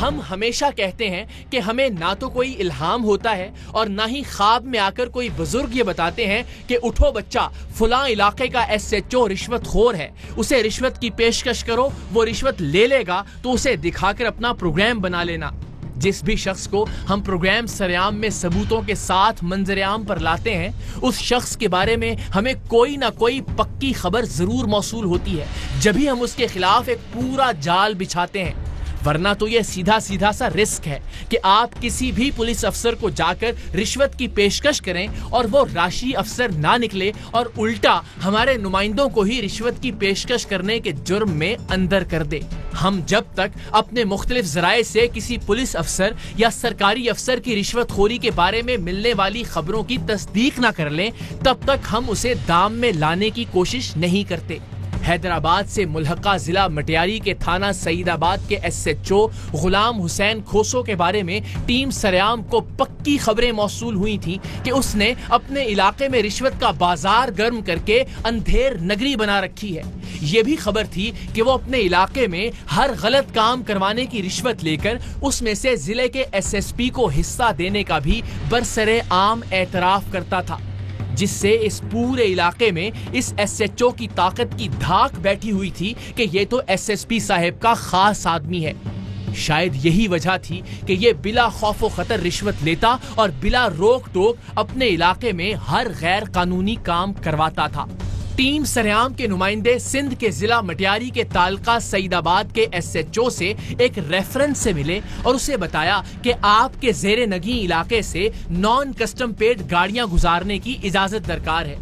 हम हमेशा कहते हैं कि हमें ना तो कोई इल्हाम होता है और ना ही ख्वाब में आकर कोई बुजुर्ग ये बताते हैं कि उठो बच्चा, फलां इलाके का SHO रिश्वतखोर है, उसे रिश्वत की पेशकश करो, वो रिश्वत ले लेगा तो उसे दिखाकर अपना प्रोग्राम बना लेना। जिस भी शख्स को हम प्रोग्राम सरेआम में सबूतों के साथ मंजरेआम पर लाते हैं, उस शख्स के बारे में हमें कोई ना कोई पक्की खबर जरूर मौसूल होती है, जब भी हम उसके खिलाफ एक पूरा जाल बिछाते हैं। वरना तो ये सीधा सीधा सा रिस्क है कि आप किसी भी पुलिस अफसर को जाकर रिश्वत की पेशकश करें और वो राशि अफसर ना निकले और उल्टा हमारे नुमाइंदों को ही रिश्वत की पेशकश करने के जुर्म में अंदर कर दे। हम जब तक अपने मुख्तलिफ जराए से किसी पुलिस अफसर या सरकारी अफसर की रिश्वतखोरी के बारे में मिलने वाली खबरों की तस्दीक ना कर लें, तब तक हम उसे दाम में लाने की कोशिश नहीं करते। हैदराबाद से मुल्हका जिला मटियारी के थाना सईदाबाद के SHO गुलाम हुसैन खोसो के बारे में टीम सरेआम को पक्की खबरें मौसूल हुई थी कि उसने अपने इलाके में रिश्वत का बाजार गर्म करके अंधेर नगरी बना रखी है। ये भी खबर थी कि वो अपने इलाके में हर गलत काम करवाने की रिश्वत लेकर उसमें से जिले के SSP को हिस्सा देने का भी बरसरे आम एतराफ करता था, जिससे इस पूरे इलाके में इस SHO की ताकत की धाक बैठी हुई थी कि ये तो SSP साहब का खास आदमी है। शायद यही वजह थी कि ये बिला खौफ व खतर रिश्वत लेता और बिला रोक टोक अपने इलाके में हर गैर कानूनी काम करवाता था। टीम सरेआम के नुमाइंदे सिंध के जिला मटियारी के तालका सईदाबाद के SHO से एक रेफरेंस से मिले और उसे बताया कि आपके जेरे नगी इलाके से नॉन कस्टम पेड गाड़ियां गुजारने की इजाजत दरकार है।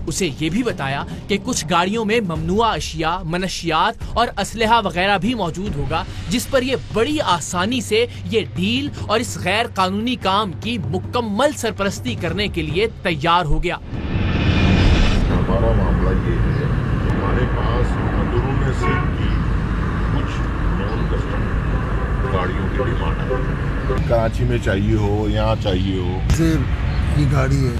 उसे ये भी बताया कि कुछ गाड़ियों में ममनुआ अशिया, मनशियात और असलहा वगैरह भी मौजूद होगा, जिस पर ये बड़ी आसानी से ये डील और इस गैर कानूनी काम की मुकम्मल सरपरस्ती करने के लिए तैयार हो गया। हमारा मामला ये है, हमारे पास अंदरूनी सिंध की कुछ नॉन कस्टम गाड़ियों की डिमांड है। कराची में चाहिए हो, यहाँ चाहिए हो। ये गाड़ी है,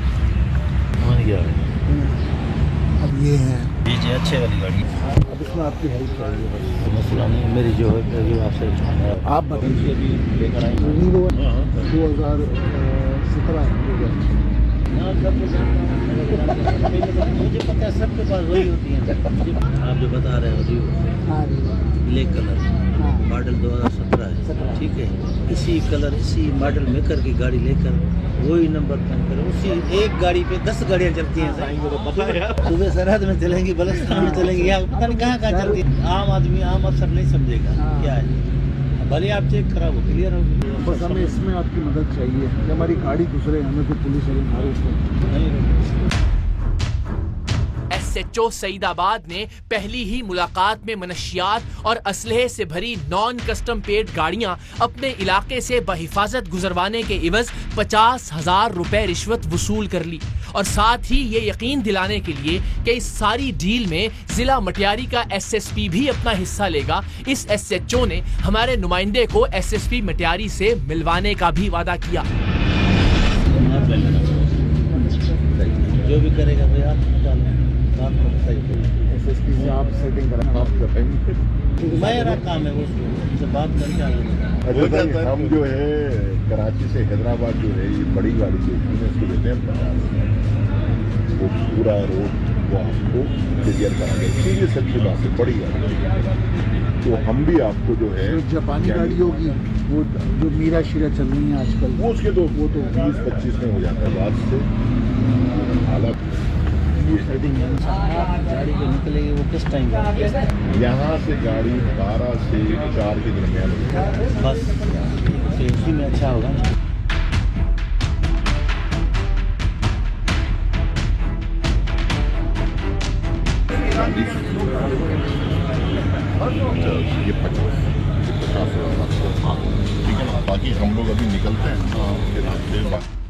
अब ये है जी अच्छे वाली गाड़ी। अब इसमें आपकी हेल्प चाहिए। मसला नहीं, मेरी जो है आपसे आप बताइए। भी लेकर आएंगे 2017 मुझे पता है सबके पास वही होती है। आप जो बता रहे हो ब्लैक कलर मॉडल 2017 है, ठीक है। इसी कलर इसी मॉडल में करके गाड़ी लेकर वही नंबर पेन कर, उसी एक गाड़ी पे 10 गाड़ियाँ चलती हैं। सुबह सरहद में चलेंगी, बलुस्तान में चलेंगी, यहाँ पता नहीं कहाँ कहाँ चलती है। आम आदमी आम अफसर नहीं समझेगा क्या है। भले आप चेक कराओ, क्लियर होगी। बस हमें इसमें आपकी मदद चाहिए कि हमारी गाड़ी गुजरे, हमें तो पुलिस वाले मारे उसको। SHO सईदाबाद ने पहली ही मुलाकात में मनशियात और असलहे से भरी नॉन कस्टम पेड गाड़ियां अपने इलाके से बहिफाजत गुजरवाने के इवज 50,000 रुपए रिश्वत वसूल कर ली और साथ ही ये यकीन दिलाने के लिए कि इस सारी डील में जिला मटियारी का SSP भी अपना हिस्सा लेगा, इस SHO ने हमारे नुमाइंदे को SSP मटियारी से मिलवाने का भी वादा किया। जो भी करेगा भैया SSP से आप सेटिंग करें, आप करेंगे। मेरा काम है उससे बात करके। हम जो है कराची से हैदराबाद जो है ये बड़ी गाड़ी जो है इसको देते हैं 50, वो पूरा रोड वो आपको क्लियर कराएंगे। सीधी सच्ची बात है, बड़ी गाड़ी तो हम भी आपको जो है जापानी गाड़ी होगी, वो जो मीरा शीरा चल रही है आजकल, वो उसके तो 20-25 में हो जाता है बाद से। हालांकि गाड़ी जो निकलेगी वो किस टाइम यहाँ से गाड़ी 12 से 4 के दरमियान बस तो इसी में अच्छा होगा। ये 50,000 ठीक है ना। बाकी हम लोग अभी निकलते हैं।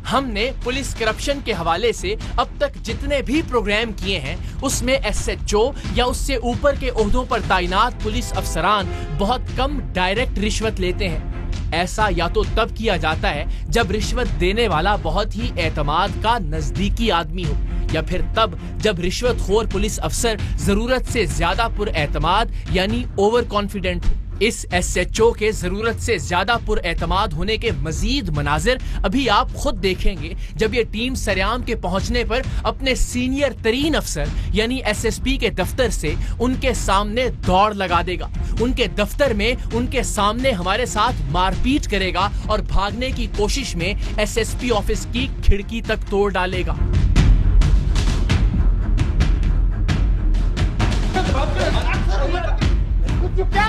हमने पुलिस करप्शन के हवाले से अब तक जितने भी प्रोग्राम किए हैं उसमें SHO या उससे ऊपर के ओहदों पर तैनात पुलिस अफसरान बहुत कम डायरेक्ट रिश्वत लेते हैं। ऐसा या तो तब किया जाता है जब रिश्वत देने वाला बहुत ही एतमाद का नजदीकी आदमी हो, या फिर तब जब रिश्वतखोर पुलिस अफसर जरूरत से ज्यादा पुरएतमाद यानी ओवर कॉन्फिडेंट हो। इस SHO के जरूरत से ज्यादा पुरएतमाद होने के मजीद मनाजिर अभी आप खुद देखेंगे जब ये टीम सरेआम के पहुंचने पर अपने सीनियर तरीन अफसर यानी SSP के दफ्तर से उनके सामने दौड़ लगा देगा, उनके दफ्तर में उनके सामने हमारे साथ मारपीट करेगा और भागने की कोशिश में SSP ऑफिस की खिड़की तक तोड़ डालेगा।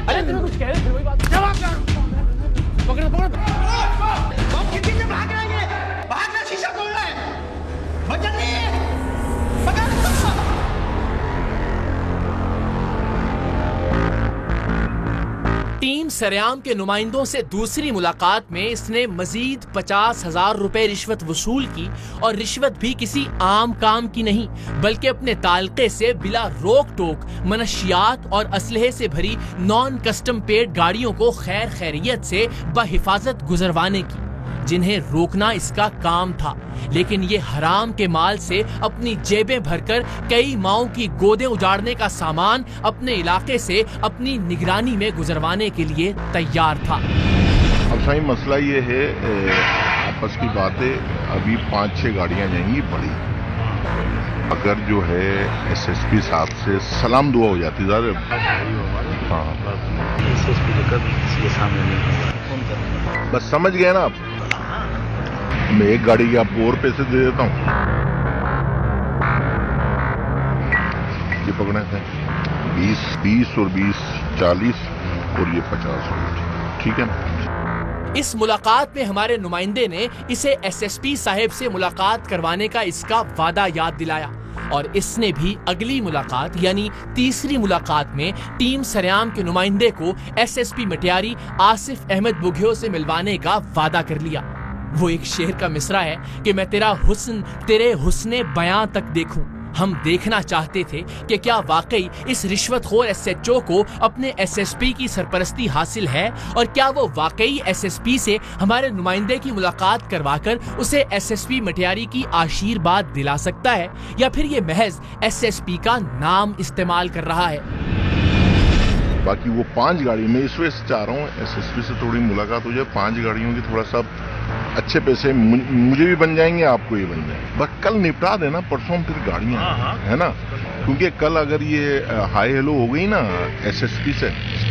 अरे तुम कुछ कह रहे थे, वही बात जवाब पकड़ हम कितनी से भाग रहे हैं, भागना शीशा तोड़ना है, वजन नहीं है, पकड़। टीम सरेआम के नुमाइंदों से दूसरी मुलाकात में इसने मजीद 50,000 रुपए रिश्वत वसूल की और रिश्वत भी किसी आम काम की नहीं बल्कि अपने ताल्के से बिला रोक टोक मनशियात और असलहे से भरी नॉन कस्टम पेड गाड़ियों को खैर खैरियत से बहिफाजत गुजरवाने की, जिन्हें रोकना इसका काम था। लेकिन ये हराम के माल से अपनी जेबें भरकर कई माओं की गोदें उजाड़ने का सामान अपने इलाके से अपनी निगरानी में गुजरवाने के लिए तैयार था। अब सही मसला ये है, आपस की बातें, अभी 5-6 गाड़ियां जाएंगी बड़ी, अगर जो है SSP साहब से सलाम दुआ हो जाती ज़्यादा। हाँ SSP तो कभी किसी के सामने नहीं होगा, फोन करना बस समझ गए ना आप। मैं एक गाड़ी के आपको और पैसे दे देता हूँ, ये पकड़े थे 20 और 20 40 और ये 50, ठीक है ना। इस मुलाकात में हमारे नुमाइंदे ने इसे SSP साहब से मुलाकात करवाने का इसका वादा याद दिलाया और इसने भी अगली मुलाकात यानी तीसरी मुलाकात में टीम सरेआम के नुमाइंदे को SSP मटियारी आसिफ अहमद बुघियो से मिलवाने का वादा कर लिया। वो एक शेर का मिसरा है कि मैं तेरा हुस्न तेरे हुस्ने बयां तक देखूं। हम देखना चाहते थे कि क्या वाकई इस रिश्वतखोर SHO को अपने SSP की सरपरस्ती हासिल है और क्या वो वाकई SSP से हमारे नुमाइंदे की मुलाकात करवाकर उसे SSP मटियारी की आशीर्वाद दिला सकता है या फिर ये महज SSP का नाम इस्तेमाल कर रहा है। बाकी वो 5 गाड़ी, मैं इस वजह से चाह रहा हूँ SSP से थोड़ी मुलाकात हो जाए, 5 गाड़ियों की थोड़ा सा अच्छे पैसे मुझे भी बन जाएंगे, आपको भी बन जाएंगे। बस कल निपटा देना, परसों फिर गाड़ियाँ है ना, क्योंकि कल अगर ये हाई हेलो हो गई ना SSP से,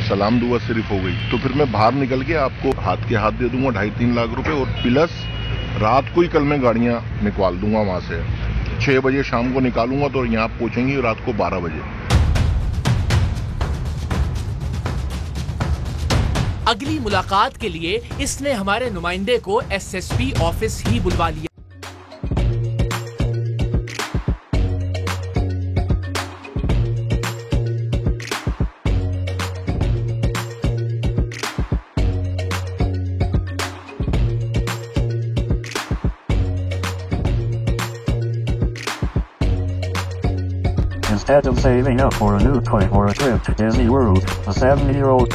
सलाम दुआ सिर्फ हो गई, तो फिर मैं बाहर निकल के आपको हाथ के हाथ दे दूंगा 2.5-3 लाख रुपए और प्लस रात को ही कल मैं गाड़ियाँ निकाल दूंगा वहाँ से। 6 बजे शाम को निकालूंगा तो यहाँ पहुँचेंगी रात को 12 बजे। अगली मुलाकात के लिए इसने हमारे नुमाइंदे को SSP ऑफिस ही बुलवा लिया। Instead of saving up for a new toy or a trip to Disney World, a 7-year-old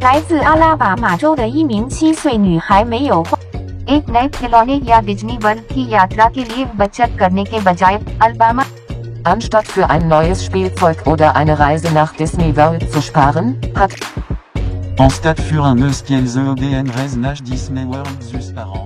来自阿拉巴马州的一名7岁女孩没有花 एक नए खिलौने या डिज्नी वर्ल्ड की यात्रा के लिए बचत करने के बजाय Alabama Anstatt für ein neues Spielzeug oder eine Reise nach Disney World zu sparen, hat Anstatt für un espiel EDN Reise nach Disney World zu sparen